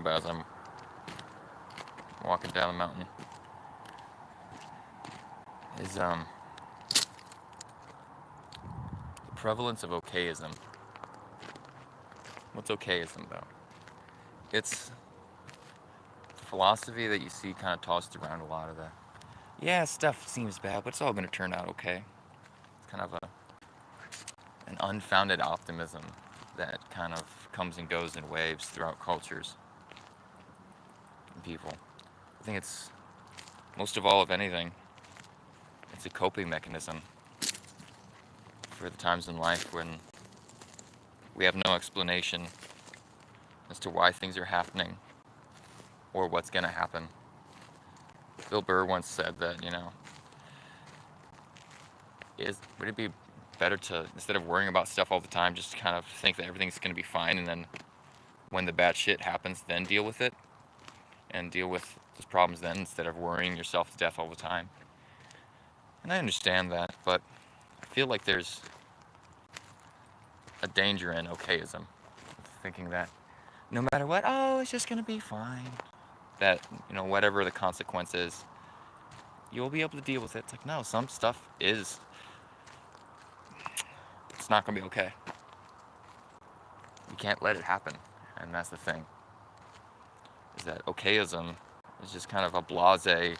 about as I'm walking down the mountain is the prevalence of Okayism. What's Okayism though? It's philosophy that you see kind of tossed around a lot of the. Yeah, stuff seems bad, but it's all going to turn out okay. It's kind of an unfounded optimism that kind of comes and goes in waves throughout cultures and people. I think it's most of all, if anything, it's a coping mechanism for the times in life when we have no explanation as to why things are happening or what's going to happen. Bill Burr once said that, would it be better to, instead of worrying about stuff all the time, just kind of think that everything's going to be fine, and then when the bad shit happens, then deal with it and deal with those problems then, instead of worrying yourself to death all the time. And I understand that, but I feel like there's a danger in Okayism, thinking that no matter what, oh, it's just going to be fine. That, whatever the consequence is, you'll be able to deal with it. It's like, no, some stuff is, it's not going to be okay. You can't let it happen. And that's the thing, is that Okayism is just kind of a blasé,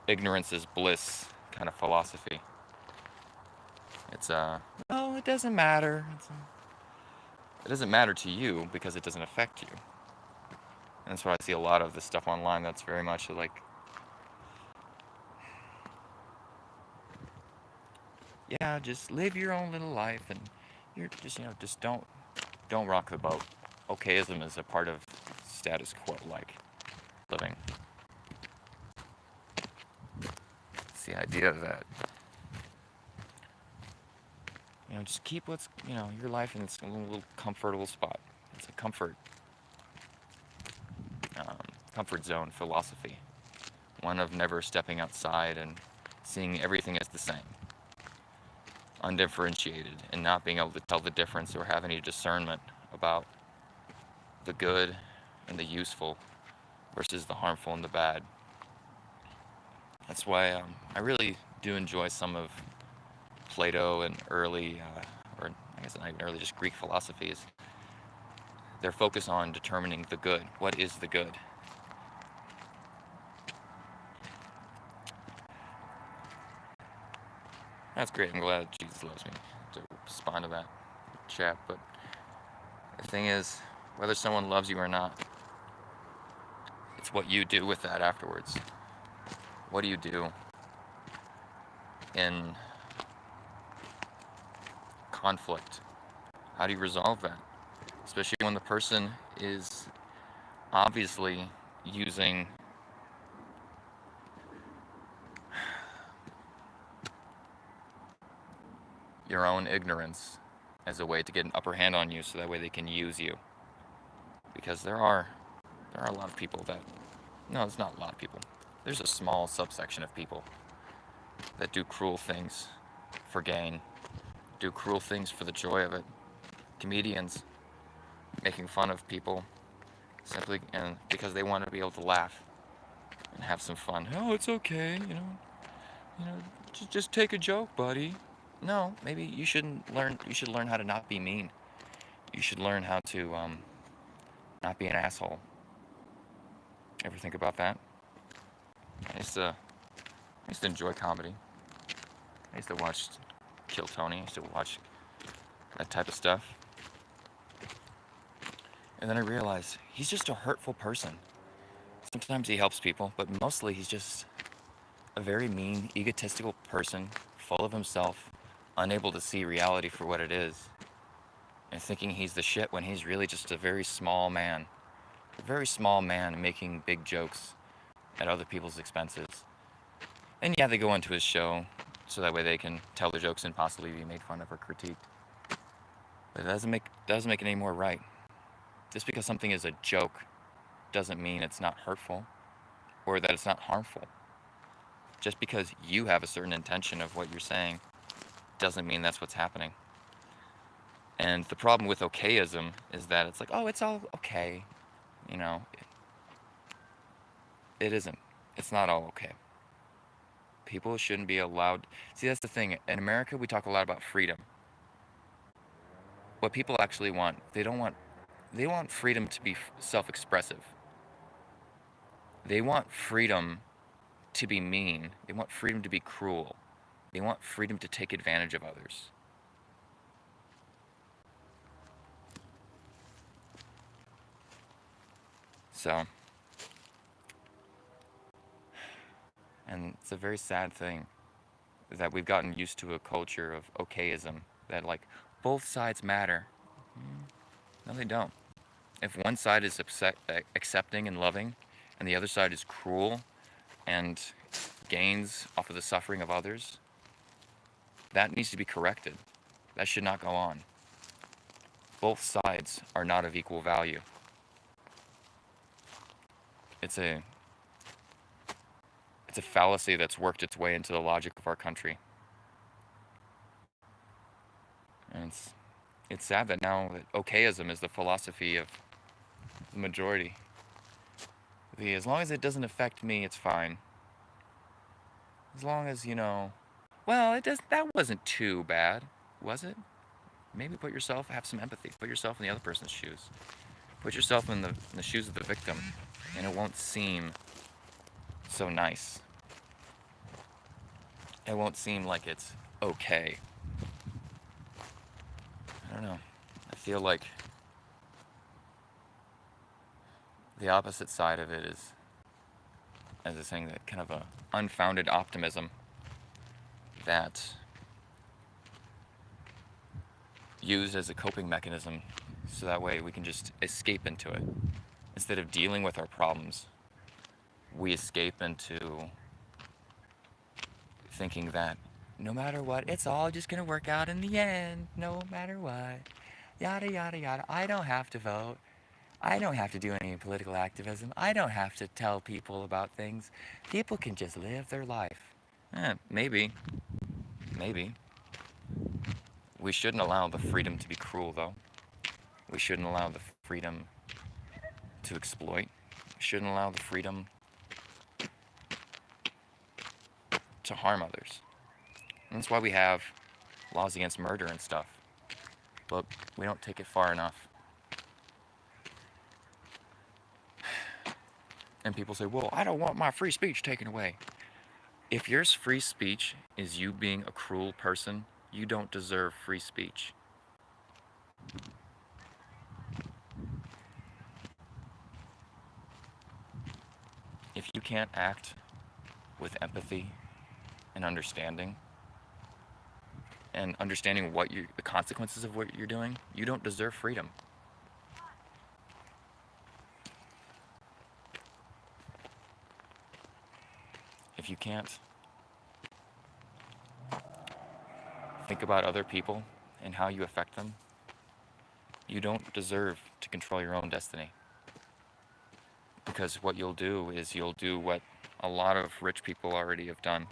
ignorance is bliss kind of philosophy. It's no, it doesn't matter. It doesn't matter to you because it doesn't affect you. And that's why I see a lot of this stuff online that's very much like, yeah, just live your own little life, and you're just, just don't rock the boat. Okayism is a part of status quo like living. It's the idea that, just keep what's, your life in this little comfortable spot. It's a comfort zone philosophy. One of never stepping outside and seeing everything as the same, undifferentiated, and not being able to tell the difference or have any discernment about the good and the useful versus the harmful and the bad. That's why I really do enjoy some of Plato and early, or I guess not even early, just Greek philosophies. Their focus on determining the good. What is the good? That's great. I'm glad Jesus loves me to respond to that chat. But the thing is, whether someone loves you or not, it's what you do with that afterwards. What do you do in conflict? How do you resolve that? Especially when the person is obviously using your own ignorance as a way to get an upper hand on you, so that way they can use you. Because there are a lot of people that, no, it's not a lot of people. There's a small subsection of people that do cruel things for gain, do cruel things for the joy of it. Comedians making fun of people simply and because they want to be able to laugh and have some fun. Oh, it's okay, just take a joke, buddy. No, maybe you shouldn't learn. You should learn how to not be mean. You should learn how to not be an asshole. Ever think about that? I used to enjoy comedy. I used to watch Kill Tony. I used to watch that type of stuff. And then I realized he's just a hurtful person. Sometimes he helps people, but mostly he's just a very mean, egotistical person, full of himself, unable to see reality for what it is, and thinking he's the shit when he's really just a very small man. A very small man making big jokes at other people's expenses. And yeah, they go into his show so that way they can tell their jokes and possibly be made fun of or critiqued. But it doesn't make it any more right. Just because something is a joke doesn't mean it's not hurtful or that it's not harmful. Just because you have a certain intention of what you're saying doesn't mean that's what's happening. And the problem with Okayism is that it's like, oh, it's all okay. it isn't. It's not all okay. People shouldn't be allowed. See, that's the thing. In America, we talk a lot about freedom. What people actually want, they want freedom to be self-expressive. They want freedom to be mean. They want freedom to be cruel. They want freedom to take advantage of others. So, and it's a very sad thing that we've gotten used to a culture of okayism, that like both sides matter. No, they don't. If one side is accepting and loving, and the other side is cruel and gains off of the suffering of others, that needs to be corrected. That should not go on. Both sides are not of equal value. It's a fallacy that's worked its way into the logic of our country. And it's sad that now that okayism is the philosophy of the majority. As long as it doesn't affect me, it's fine. As long as, well, that wasn't too bad, was it? Maybe have some empathy. Put yourself in the other person's shoes. Put yourself in the shoes of the victim, and it won't seem so nice. It won't seem like it's okay. I don't know. I feel like the opposite side of it is, as I was saying, that kind of a unfounded optimism that used as a coping mechanism, so that way we can just escape into it. Instead of dealing with our problems, we escape into thinking that no matter what, it's all just gonna work out in the end, no matter what. Yada, yada, yada. I don't have to vote. I don't have to do any political activism. I don't have to tell people about things. People can just live their life. Maybe. Maybe. We shouldn't allow the freedom to be cruel, though. We shouldn't allow the freedom to exploit. We shouldn't allow the freedom to harm others. And that's why we have laws against murder and stuff. But we don't take it far enough. And people say, well, I don't want my free speech taken away. If your free speech is you being a cruel person, you don't deserve free speech. If you can't act with empathy and understanding what the consequences of what you're doing, you don't deserve freedom. If you can't think about other people and how you affect them, you don't deserve to control your own destiny. Because what you'll do is you'll do what a lot of rich people already have done,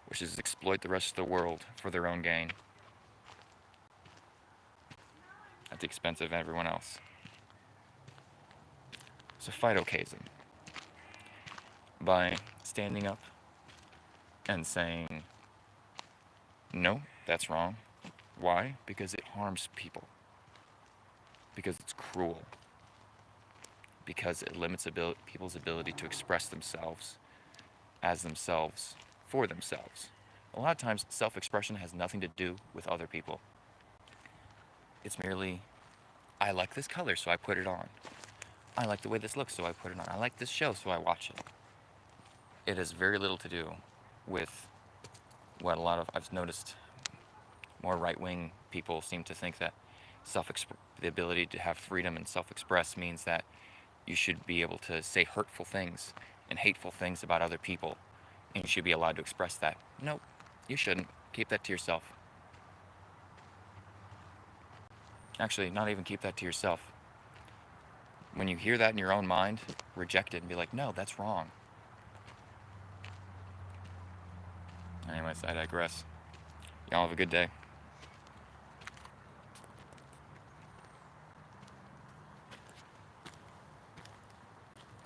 which is exploit the rest of the world for their own gain at the expense of everyone else. So fight Okayism by standing up and saying, no, that's wrong. Why? Because it harms people. Because it's cruel. Because it limits people's ability to express themselves as themselves for themselves. A lot of times, self-expression has nothing to do with other people. It's merely, I like this color, so I put it on. I like the way this looks, so I put it on. I like this show, so I watch it. It has very little to do with what I've noticed, more right-wing people seem to think that the ability to have freedom and self-express means that you should be able to say hurtful things and hateful things about other people, and you should be allowed to express that. Nope, you shouldn't. Keep that to yourself. Actually, not even keep that to yourself. When you hear that in your own mind, reject it and be like, no, that's wrong. Anyways, I digress. Y'all have a good day.